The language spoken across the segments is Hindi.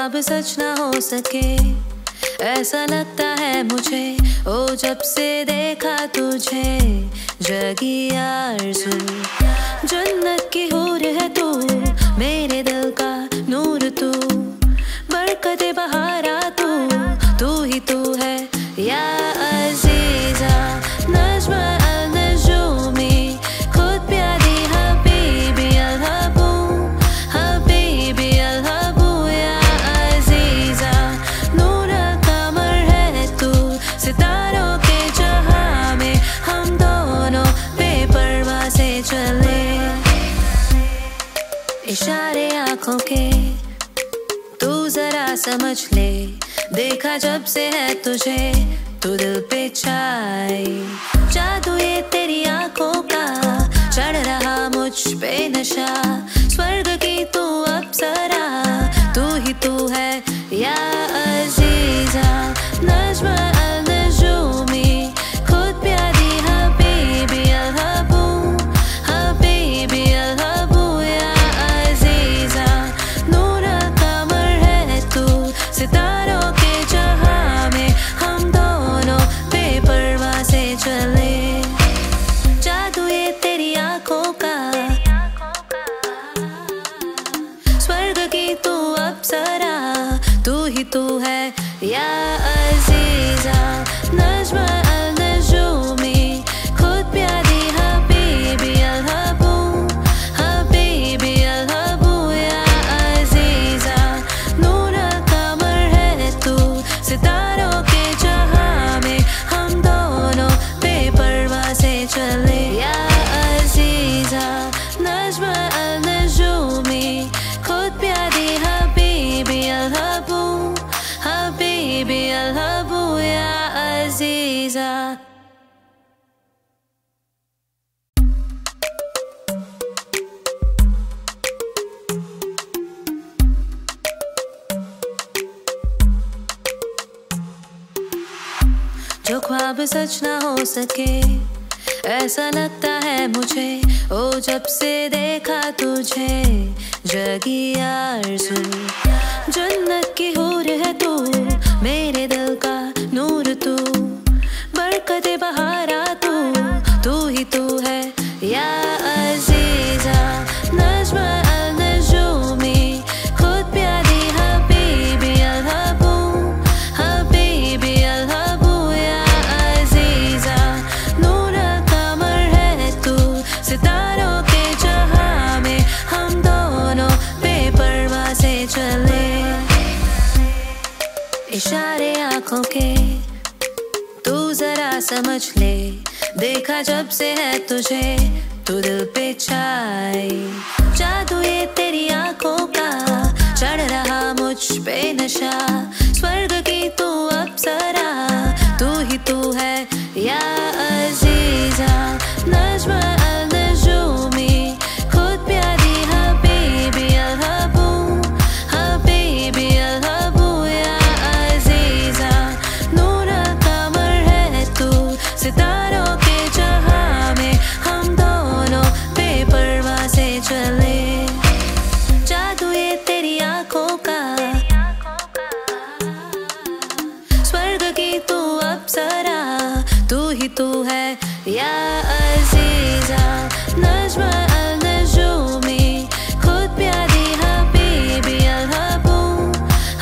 ख्वाब सच ना हो सके, ऐसा लगता है मुझे। ओ जब से देखा तुझे, जगी आरज़ू। जन्नत की हूर है तू, मेरे दिल का नूर तू, बरकते बहारा तू ही तू है या अज़ीज़ा। नज़्म अल-नजूमी, खुद प्यारी हबीबी अल-हबू, हबीबी अल-हबू या अज़ीज़ा। नूर कमर है तू, सितारों के जहां में हम दोनों बेपरवाह से चले। इशारे आँखों के तू जरा समझ ले, देखा जब से है तुझे तू दिल पे छाई। जादू ये तेरी आँखों का, चढ़ रहा मुझ पे नशा। स्वर्ग की तू अप्सरा, तू ही तू है या अज़ीज़ा। नज़्म अल-नजूमी, खुद प्यारी हबीबी अल-हबू, हबीबी अल-हबू या अज़ीज़ा। नूर कमर है तू, सितारों के जहां में हम दोनों बेपरवाह से चले। जादू ये तेरी आँखों का, स्वर्ग की तू अप्सरा, तू ही तू है या अज़ीज़ा। नज़्म अल-नजूमी, खुद प्यारी हबीबी अल-हबू, हबीबी अल-हबू या अज़ीज़ा। नूर कमर है तू, सितारों के जहां में हम दोनों बेपरवाह से चले या अज़ीज़ा। नज़्म अल-नजूमी, खुद प्यारी हबीबी अल-हबू, हबीबी अल-हबू या अज़ीज़ा। जो ख्वाब सच ना हो सके, ऐसा लगता है मुझे। ओ जब से देखा तुझे, जगी आरज़ू। जन्नत की हूर है तू, मेरे दिल का नूर तू, बरकते बहारा तू ही तू है या अज़ीज़ा। नज़्म अल-नजूमी, खुद प्यारी हबीबी अल-हबू, हबीबी अल-हबू या अज़ीज़ा। नूर कमर है तू, सितारों के जहां में हम दोनों बेपरवाह से चले। इशारे आँखों के तू जरा समझ ले, देखा जब से है तुझे तू दिल पे छाई। जादू ये तेरी आँखों का, चढ़ रहा मुझ पे नशा। स्वर्ग की तू अप्सरा, तू ही तू है या अज़ीज़ा। नज़्म अल-नजूमी, खुद प्यारी हबीबी अल-हबू, हबीबी अल-हबू या अज़ीज़ा। नूर कमर है तू, सितारों के जहां में हम दोनों बेपरवाह से चले। जादू ये तेरी आँखों का, स्वर्ग की तू अप्सरा, तू ही तू है या अज़ीज़ा। नज़्म अल-नजूमी, खुद प्यारी हबीबी अल-हबू,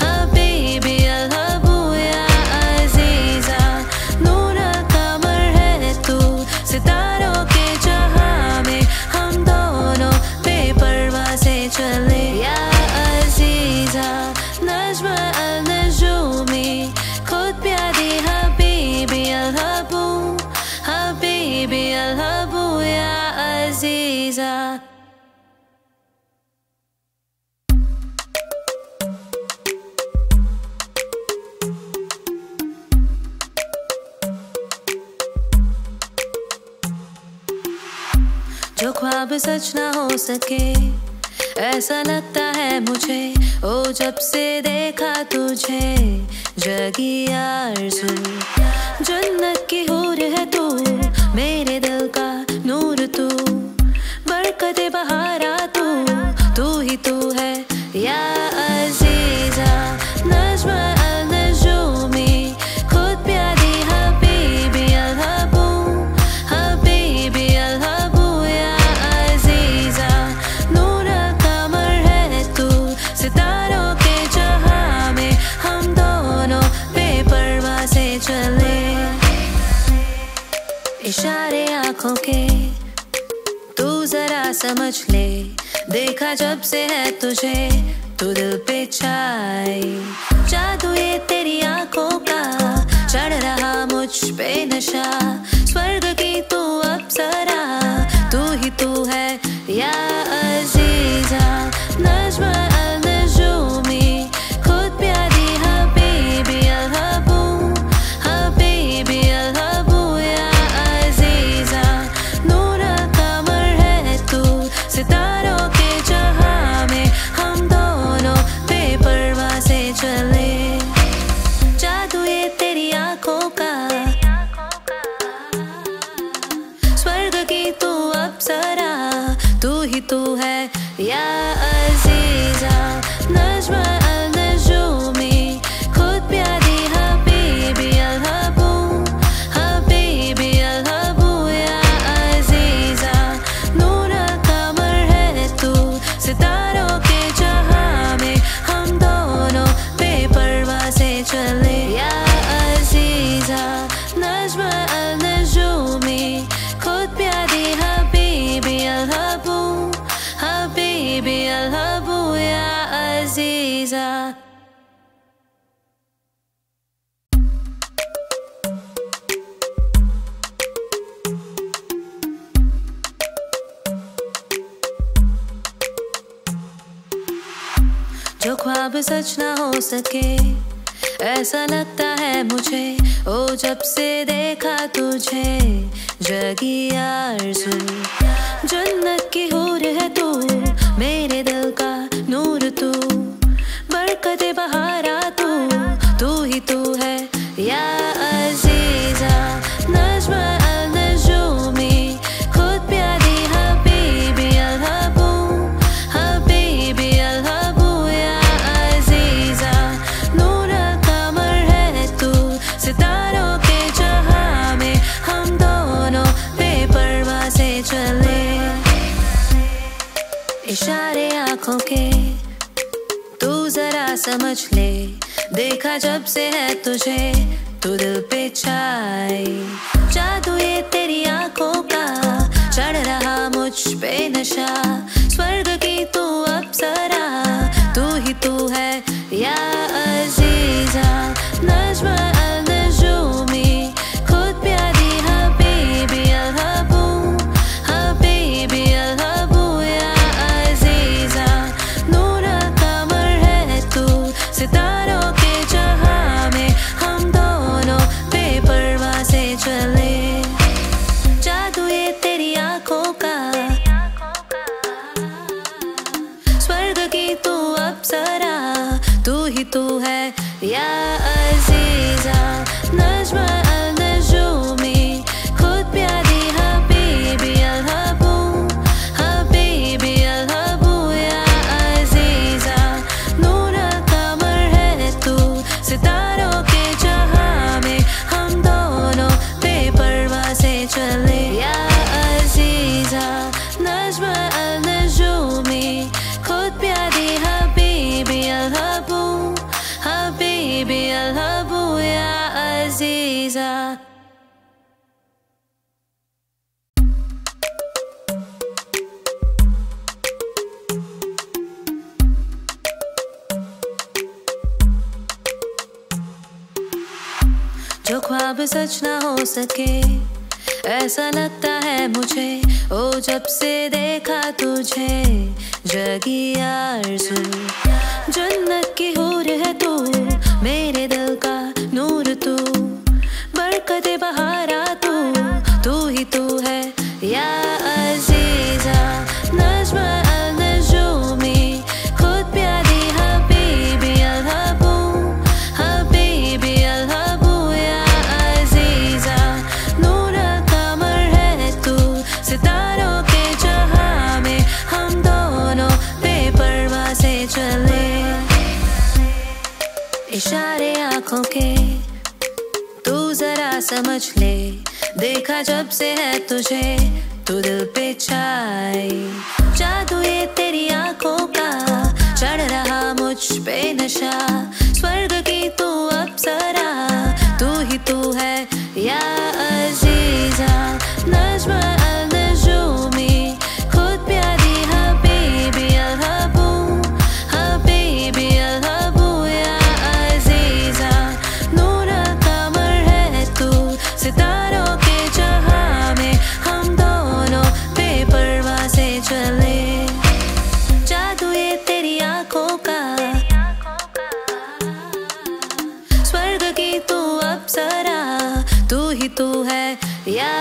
हबीबी अल-हबू या अज़ीज़ा। नूर कमर है तू, सितारों के जहां में हम दोनों बेपरवाह से चले या अज़ीज़ा। नज़्म अल-नजूमी, खुद प्यारी हबीबी अल-हबू, हबीबी अल-हबू या अज़ीज़ा। जो ख्वाब सच ना हो सके, ऐसा लगता है मुझे। ओ जब से देखा तुझे, जगी आरज़ू। जन्नत की हूर है तू, मेरे दिल का नूर तू, बरकते बहारा तू ही तू है या अज़ीज़ा। इशारे आँखों के तू जरा समझ ले, देखा जब से है तुझे तू दिल पे छाई। जादू ये तेरी आँखों का, चढ़ रहा मुझ पे नशा, स्वर्ग की तू अप्सरा, तू ही तू है या अजीजा। नज्म अल नजूमी, खुद प्यारी हबीबी अल हबू, हबीबी अल हबू या अजीजा। नूर कमर है तू सितारों के जहां में, हम दोनों बेपरवाह से चले। जादू ये तेरी आँखों का, स्वर्ग की तू अप्सरा, तू ही तू है या अजीजा। नज्म अल नजूमी, खुद प्यारी हबीबी अल हबू, हबीबी अल हबू या अजीजा। नूर कमर है तू सितारों के जहां में, हम दोनों बेपरवाह से चले या अजीजा। नज्म अल नजूमी, खुद प्यारी हबीबी अल हबू, हबीबी अल हबू या अजीजा। जो ख्वाब सच ना हो सके, ऐसा लगता है मुझे, ओ जब से देखा तुझे जगी आरज़ू। जन्नत की हूर है तू, मेरे दिल का नूर तू, बरकते बहारा तू, तू ही तू है या अजीजा। नज्म अल नजूमी, खुद प्यारी हबीबी अल हबू, हबीबी अल हबू या अजीजा। नूर कमर है तू सितारों के जहां में, हम दोनों बेपरवाह से चले। इशारे आँखों के तू जरा समझ ले, देखा जब से है तुझे तू दिल पे छाई। जादू ये तेरी आँखों का, चढ़ रहा मुझ पे नशा, स्वर्ग की तू अप्सरा, तू ही तू है या अजीजा। नज्म अल नजूमी, खुद प्यारी हबीबी अल हबू, हबीबी अल हबू या अजीजा। नूर कमर है तू सितारों के जहां में, हम दोनों बेपरवाह से चले। जादू ये तेरी आँखों का, स्वर्ग की तू अप्सरा, तू ही तू है या अजीजा। नज्म अल नजूमी, खुद प्यारी हबीबी अल हबू, हबीबी अल हबू या अजीजा। नूर कमर है तू सितारों के जहां में, हम दोनों बेपरवाह से चले या अजीजा। नज्म अल नजूमी, खुद प्यारी हबीबी अल हबू, हबीबी अल हबू या अजीजा। जो ख्वाब सच ना हो सके, ऐसा लगता है मुझे, ओ जब से देखा तुझे जगी आरज़ू। जन्नत की हूर है तू, मेरे दिल का नूर तू, बरकते बहारा तू, तू ही तू है या अजीजा। नज्म अल नजूमी, खुद प्यारी हबीबी अल हबू, हबीबी अल हबू या अजीजा। नूर कमर है तू सितारों के जहां में, हम दोनों बेपरवाह से चले। इशारे आँखों के तू जरा समझ ले, देखा जब से है तुझे तू दिल पे छाई। जादू ये तेरी आँखों का, चढ़ रहा मुझ पे नशा, स्वर्ग की तू अप्सरा, तू ही तू है या अजीजा। तू है या